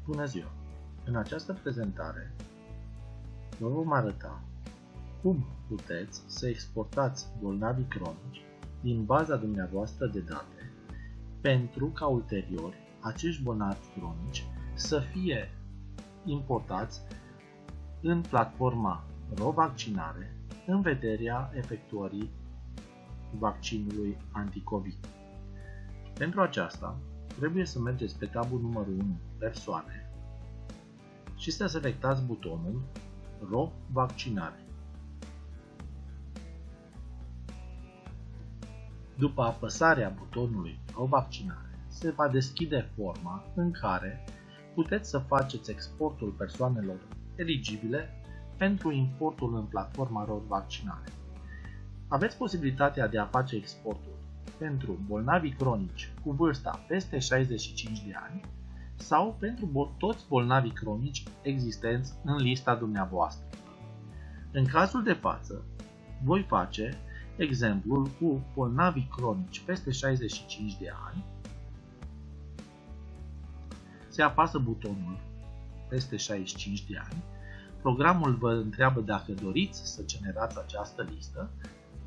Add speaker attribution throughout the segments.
Speaker 1: Bună ziua! În această prezentare vă vom arăta cum puteți să exportați bolnavii cronici din baza dumneavoastră de date pentru ca ulterior acești bolnavi cronici să fie importați în platforma RoVaccinare în vederea efectuării vaccinului anticovid. Pentru aceasta, trebuie să mergeți pe tabul numărul 1, persoane, și să selectați butonul RoVaccinare. După apăsarea butonului RoVaccinare, se va deschide forma în care puteți să faceți exportul persoanelor eligibile pentru importul în platforma RoVaccinare. Aveți posibilitatea de a face exportul pentru bolnavii cronici cu vârsta peste 65 de ani sau pentru toți bolnavii cronici existenți în lista dumneavoastră. În cazul de față, voi face exemplul cu bolnavii cronici peste 65 de ani. Se apasă butonul peste 65 de ani. Programul vă întreabă dacă doriți să generați această listă.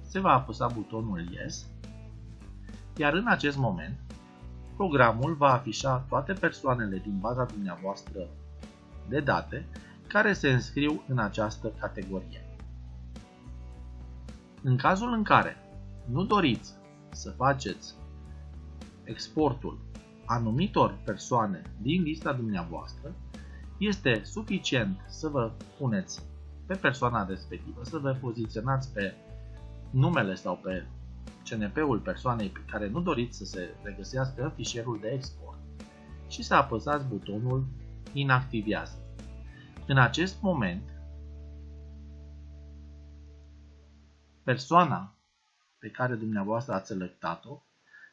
Speaker 1: Se va apăsa butonul Yes. Iar în acest moment, programul va afișa toate persoanele din baza dumneavoastră de date care se înscriu în această categorie. În cazul în care nu doriți să faceți exportul anumitor persoane din lista dumneavoastră, este suficient să vă puneți pe persoana respectivă, să vă poziționați pe numele sau pe CNP-ul persoanei pe care nu doriți să se regăsească în fișierul de export și să apăsați butonul Inactivează. În acest moment, persoana pe care dumneavoastră ați selectat-o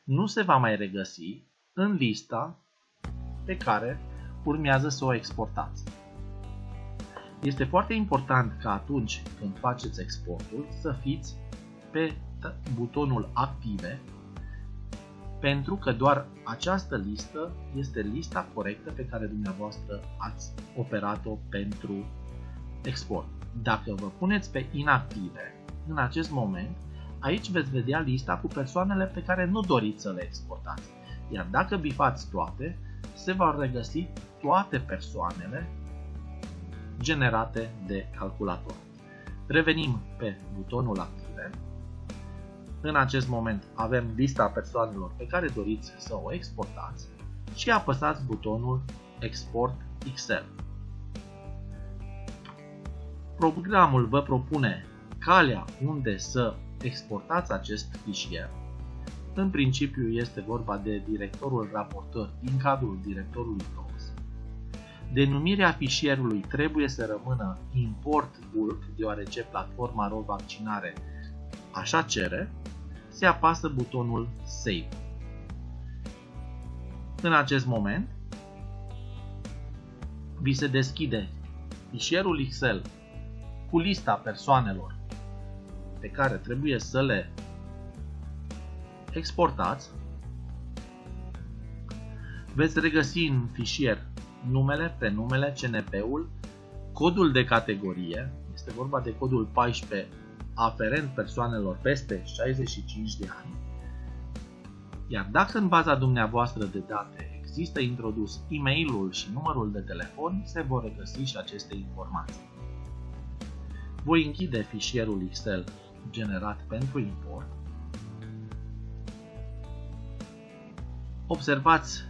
Speaker 1: nu se va mai regăsi în lista pe care urmează să o exportați. Este foarte important ca atunci când faceți exportul să fiți pe butonul Active, pentru că doar această listă este lista corectă pe care dumneavoastră ați operat-o pentru export. Dacă vă puneți pe Inactive, în acest moment, aici veți vedea lista cu persoanele pe care nu doriți să le exportați. Iar dacă bifați toate, se vor regăsi toate persoanele generate de calculator. Revenim pe butonul Active. În acest moment avem lista persoanelor pe care doriți să o exportați și apăsați butonul Export Excel. Programul vă propune calea unde să exportați acest fișier. În principiu este vorba de directorul raportor din cadrul directorului TOS. Denumirea fișierului trebuie să rămână import bulk, deoarece platforma RoVaccinare așa cere. Se apasă butonul Save. În acest moment, vi se deschide fișierul Excel cu lista persoanelor pe care trebuie să le exportați. Veți regăsi în fișier numele, prenumele, CNP-ul, codul de categorie, este vorba de codul 14 aferent persoanelor peste 65 de ani, iar dacă în baza dumneavoastră de date există introdus e-mailul și numărul de telefon, se vor regăsi și aceste informații. Voi închide fișierul Excel generat pentru import. Observați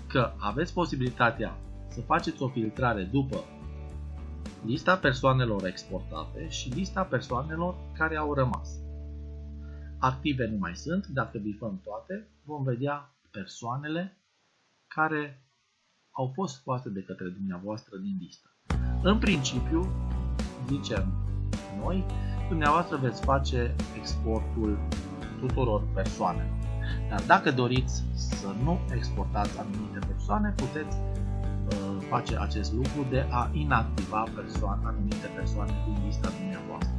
Speaker 1: că aveți posibilitatea să faceți o filtrare după lista persoanelor exportate și lista persoanelor care au rămas. Active nu mai sunt, dacă bifăm toate, vom vedea persoanele care au fost scoase de către dumneavoastră din listă. În principiu, zicem noi, dumneavoastră veți face exportul tuturor persoanelor. Dar dacă doriți să nu exportați anumite persoane, puteți face acest lucru de a inactiva anumite persoane din lista dumneavoastră.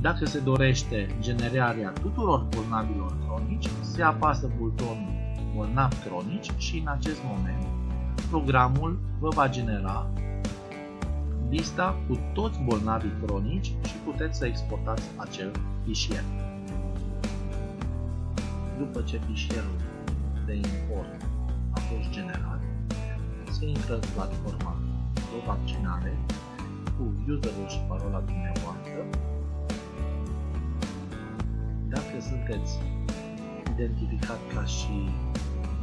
Speaker 1: Dacă se dorește generarea tuturor bolnavilor cronici, se apasă butonul bolnavi cronici și în acest moment programul vă va genera lista cu toți bolnavii cronici și puteți să exportați acel fișier. După ce fișierul de import a fost generat, se intră în platforma de vaccinare cu userul și parola dumneavoastră. Dacă sunteți identificat ca și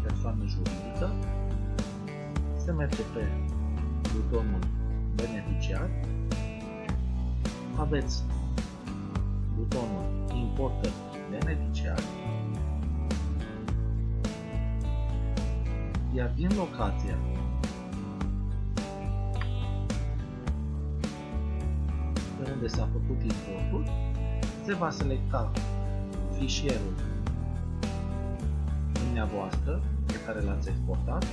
Speaker 1: persoană juridică, se merge pe butonul beneficiar, aveți butonul importă beneficiar, iar din locația de unde s-a făcut importul, se va selecta fișierul dumneavoastră pe care l-ați exportat,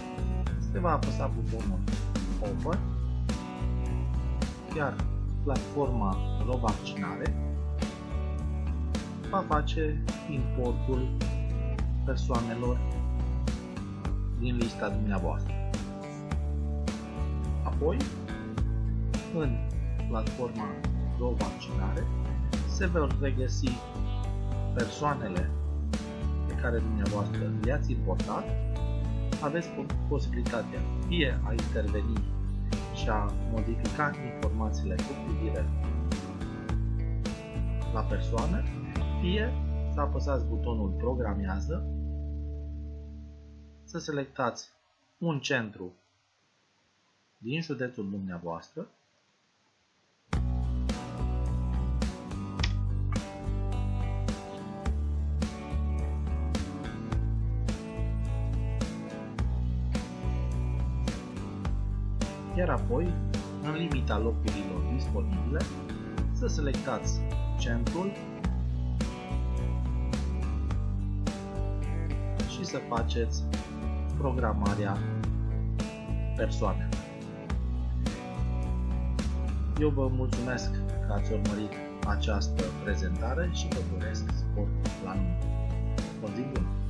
Speaker 1: se va apăsa butonul Open, iar platforma RoVaccinare va face importul persoanelor din lista dumneavoastră. Apoi, în platforma RoVaccinare se vor regăsi persoanele pe care dumneavoastră le-ați importat. Aveți posibilitatea fie a interveni și a modifica informațiile cu privire la persoană, fie să apăsați butonul Programează, să selectați un centru din județul dumneavoastră, iar apoi, în limita locurilor disponibile, să selectați centrul și să faceți programarea persoanei. Eu vă mulțumesc că ați urmărit această prezentare și vă doresc sport la nume. O zi bună!